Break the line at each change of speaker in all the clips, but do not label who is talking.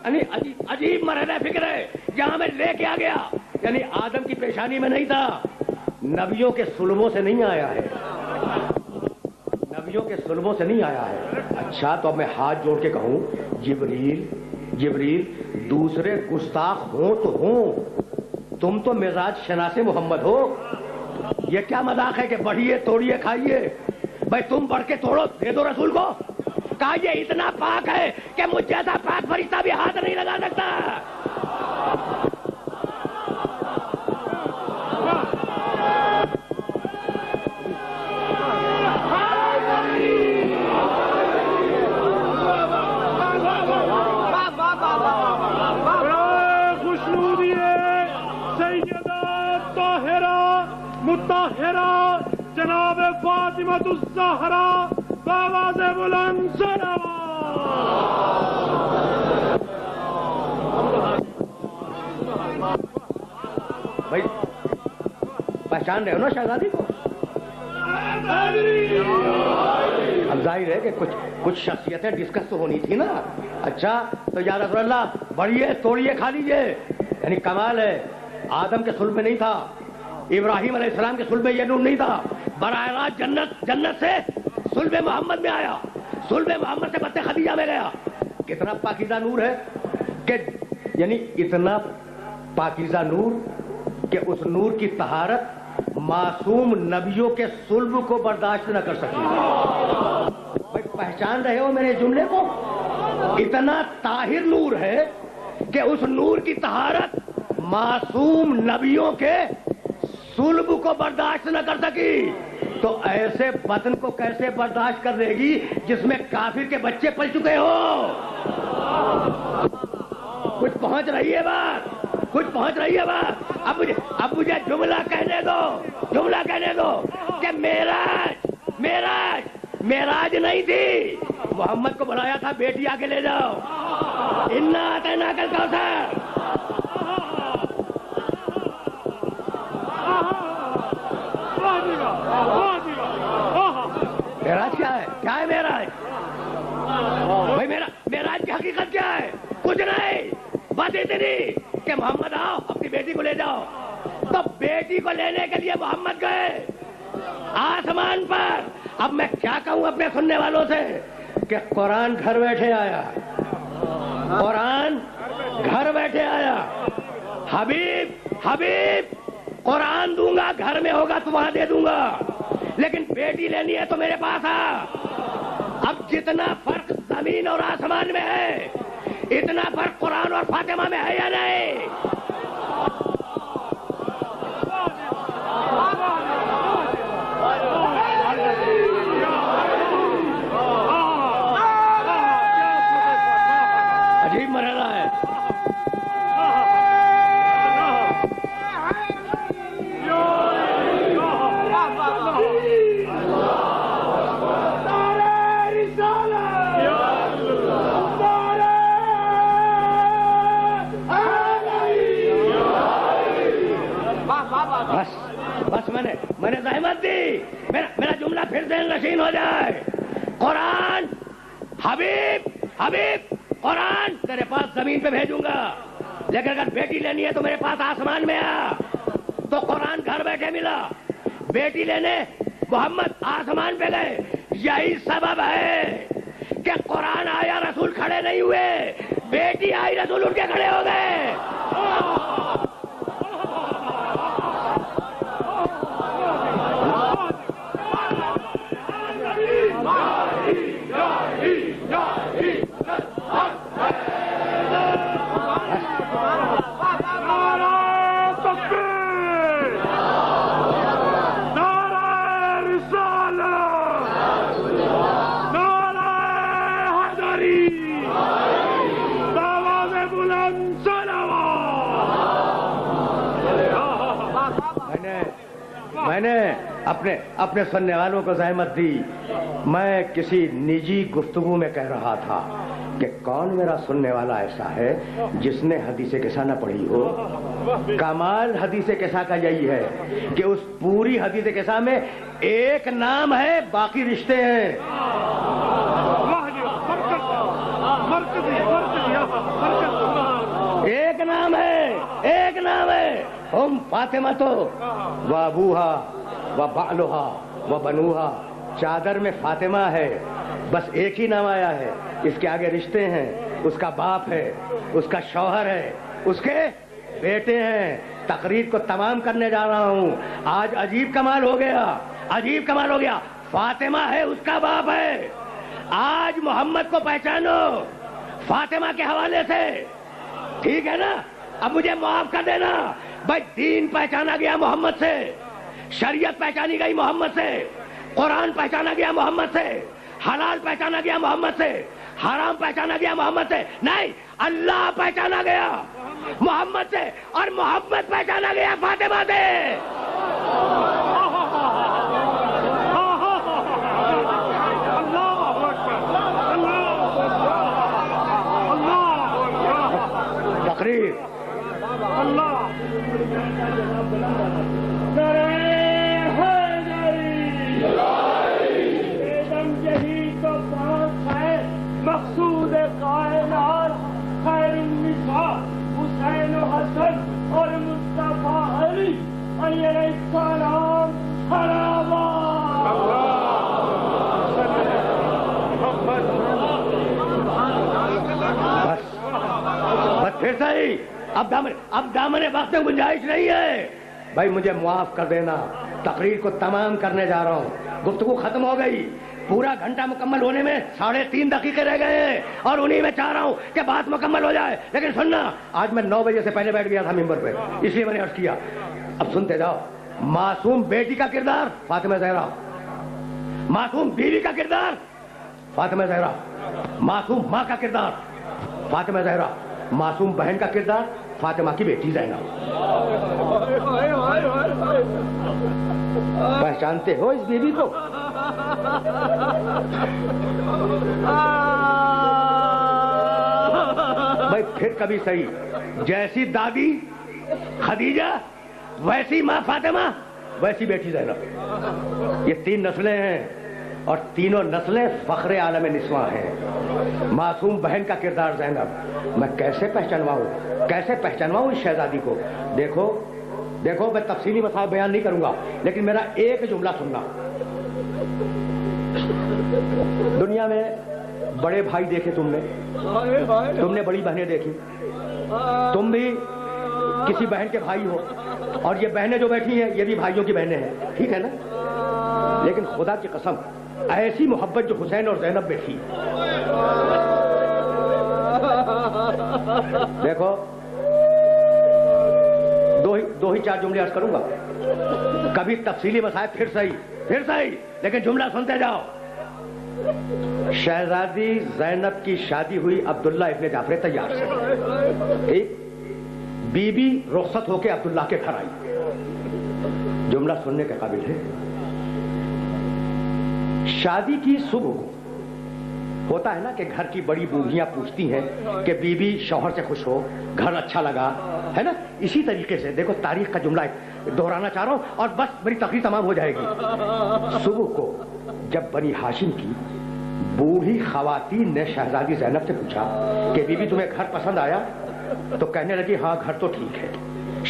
عجیب مرحلہ فکر ہے جہاں میں لے کے آ گیا. یعنی آدم کی پیشانی میں نہیں تھا, نبیوں کے صلبوں سے نہیں آیا ہے, نبیوں کے صلبوں سے نہیں آیا ہے. اچھا تو اب میں ہاتھ جوڑ کے کہوں جبریل دوسرے گستاخ ہوں تو ہوں, تم تو مزاج شناس محمد ہو. یہ کیا مذاق ہے کہ بڑھیے توڑیے کھائیے؟ بھائی تم بڑھ کے توڑو, دے دو رسول کو. کہا یہ اتنا پاک ہے کہ مجھ جیسا پاک فرشتہ بھی ہاتھ نہیں لگا سکتا.
مطہرہ جناب فاطمہ الزہرا بآواز بلند صلوات.
بھائی پہچان رہے ہو نا شہزادی کو؟ اب ظاہر ہے کہ کچھ شخصیتیں ڈسکس تو ہونی تھی نا. اچھا تو یا رسول اللہ بڑھیے توڑیے کھا لیجیے. یعنی کمال ہے, آدم کے صلب میں نہیں تھا, ابراہیم علیہ السلام کے صلب میں یہ نور نہیں تھا, براہ راست جنت سے صلب محمد میں آیا, صلب محمد سے بطن خدیجہ میں گیا. کتنا پاکیزہ نور ہے کہ یعنی اتنا پاکیزہ نور کہ اس نور کی طہارت معصوم نبیوں کے صلب کو برداشت نہ کر سکی. پہچان رہے ہو میرے جملے کو؟ اتنا طاہر نور ہے کہ اس نور کی طہارت معصوم نبیوں کے صلب کو برداشت نہ کر سکی, تو ایسے بدن کو کیسے برداشت کر لے گی جس میں کافر کے بچے پل چکے ہو؟ کچھ پہنچ رہی ہے بات, کچھ پہنچ رہی ہے بات. اب مجھے جملہ کہنے دو کہ معراج نہیں تھی, محمد کو بلایا تھا بیٹی آ کے لے جاؤ. انا اعطیناک الکوثر. معراج کیا ہے معراج؟ بھائی معراج کی حقیقت کیا ہے؟ کچھ نہیں, بات اتنی کہ محمد آؤ اپنی بیٹی کو لے جاؤ. تو بیٹی کو لینے کے لیے محمد گئے آسمان پر. اب میں کیا کہوں اپنے سننے والوں سے کہ قرآن گھر بیٹھے آیا, قرآن گھر بیٹھے آیا. حبیب قرآن دوں گا, گھر میں ہوگا تو وہاں دے دوں گا, لیکن بیٹی لینی ہے تو میرے پاس آ. اب جتنا فرق زمین اور آسمان میں ہے اتنا فرق قرآن اور فاطمہ میں ہے یا نہیں؟ عجیب مرحلہ ہے. بس میں نے زحمت دی, میرا جملہ پھر ذہن نشین ہو جائے. قرآن حبیب قرآن تیرے پاس زمین پہ بھیجوں گا, لیکن اگر بیٹی لینی ہے تو میرے پاس آسمان میں آ. تو قرآن گھر بیٹھے ملا, بیٹی لینے محمد آسمان پہ گئے. یہی سبب ہے کہ قرآن آیا رسول کھڑے نہیں ہوئے, بیٹی آئی رسول اٹھ کے کھڑے ہو گئے. میں نے اپنے سننے والوں کو زحمت دی. میں کسی نجی گفتگو میں کہہ رہا تھا کہ کون میرا سننے والا ایسا ہے جس نے حدیث قصہ نہ پڑھی ہو. کمال حدیث قصہ کا یہی ہے کہ اس پوری حدیث قصہ میں ایک نام ہے, باقی رشتے ہیں.
مرکز
ہم فاطمہ تو و ابوہا و بعلہا و بنوہا، چادر میں فاطمہ ہے، بس ایک ہی نام آیا ہے، اس کے آگے رشتے ہیں، اس کا باپ ہے، اس کا شوہر ہے، اس کے بیٹے ہیں۔ تقریر کو تمام کرنے جا رہا ہوں، آج عجیب کمال ہو گیا، عجیب کمال ہو گیا۔ فاطمہ ہے، اس کا باپ ہے۔ آج محمد کو پہچانو فاطمہ کے حوالے سے، ٹھیک ہے نا؟ اب مجھے معاف کر دینا بھائی، دین پہچانا گیا محمد سے، شریعت پہچانی گئی محمد سے، قرآن پہچانا گیا محمد سے، حلال پہچانا گیا محمد سے، حرام پہچانا گیا محمد سے، نہیں، اللہ پہچانا گیا محمد سے، اور محمد پہچانا گیا فاطمہ سے۔ تقریر
مقصود کائنات خیر النساء حسین و حسن اور مصطفیٰ علی علیہ السلام
بس پھر صحیح، اب دامن وقت میں گنجائش نہیں ہے بھائی، مجھے معاف کر دینا، تقریر کو تمام کرنے جا رہا ہوں، گفتگو ختم ہو گئی، پورا گھنٹہ مکمل ہونے میں 3.5 دقیقے رہ گئے ہیں، اور انہی میں چاہ رہا ہوں کہ بات مکمل ہو جائے۔ لیکن سننا، آج میں 9 بجے سے پہلے بیٹھ گیا تھا ممبر پہ، اس لیے میں نے عرض کیا، اب سنتے جاؤ۔ معصوم بیٹی کا کردار فاطمہ زہرا، معصوم بیوی کا کردار فاطمہ زہرا، معصوم ماں کا کردار فاطمہ زہرا، معصوم بہن کا کردار فاطمہ کی بیٹی زینب۔ پہچانتے ہو اس بیوی کو؟ بھائی پھر کبھی صحیح، جیسی دادی خدیجہ ویسی ماں فاطمہ ویسی بیٹی زینب، یہ 3 نسلیں ہیں، اور تینوں نسلیں فخر عالم نسواں ہیں۔ معصوم بہن کا کردار زینب، میں کیسے پہچانواؤں اس شہزادی کو؟ دیکھو میں تفصیلی مسائل بیان نہیں کروں گا، لیکن میرا ایک جملہ سننا۔ دنیا میں بڑے بھائی دیکھے تم نے بڑی بہنیں دیکھی، تم بھی کسی بہن کے بھائی ہو، اور یہ بہنیں جو بیٹھی ہیں یہ بھی بھائیوں کی بہنیں ہیں، ٹھیک ہے نا؟ لیکن خدا کی قسم، ایسی محبت جو حسین اور زینب میں تھی، دیکھو دو ہی 4 جملے عرض کروں گا، کبھی تفصیلی مسائل پھر صحیح، لیکن جملہ سنتے جاؤ۔ شہزادی زینب کی شادی ہوئی عبداللہ ابن جعفر طیار سے، ٹھیک؟ بی بی رخصت ہو کے عبداللہ کے گھر آئی، جملہ سننے کے قابل ہے۔ شادی کی صبح کو ہوتا ہے نا کہ گھر کی بڑی بوڑھیاں پوچھتی ہیں کہ بی بی شوہر سے خوش ہو، گھر اچھا لگا، ہے نا؟ اسی طریقے سے دیکھو، تاریخ کا جملہ دہرانا چاہ رہا ہوں، اور بس میری تقریر تمام ہو جائے گی۔ صبح کو جب بنی ہاشم کی بوڑھی خواتین نے شہزادی زینب سے پوچھا کہ بی بی تمہیں گھر پسند آیا، تو کہنے لگی ہاں گھر تو ٹھیک ہے،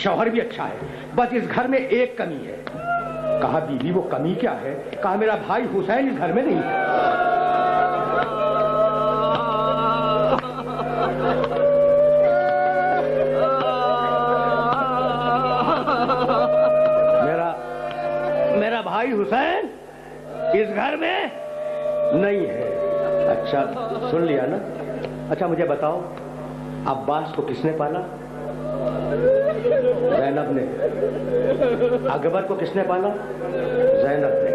شوہر بھی اچھا ہے، بس اس گھر میں ایک کمی ہے۔ کہا بی بی وہ کمی کیا ہے؟ کہا میرا بھائی حسین اس گھر میں نہیں ہے۔ میرا بھائی حسین اس گھر میں نہیں ہے۔ اچھا سن لیا نا؟ اچھا مجھے بتاؤ، عباس کو کس نے پالا؟ زینب نے۔ اکبر کو کس نے پالا؟ زینب نے۔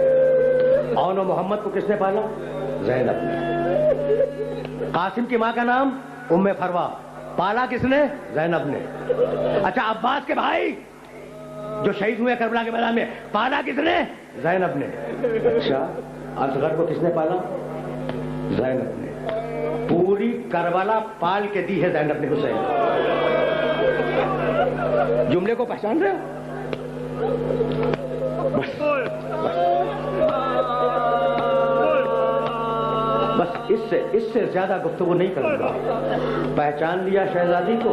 اون و محمد کو کس نے پالا؟ زینب نے۔ قاسم کی ماں کا نام ام فروا، پالا کس نے؟ زینب نے۔ اچھا عباس کے بھائی جو شہید ہوئے کربلا کے میدان میں، پالا کس نے؟ زینب نے۔ اچھا اصغر کو کس نے پالا؟ زینب نے۔ پوری کربلا پال کے دی ہے زینب نے حسین۔ جملے کو پہچان رہے ہو؟ بس اس سے زیادہ گفتگو نہیں کروں گا۔ پہچان لیا شہزادی کو؟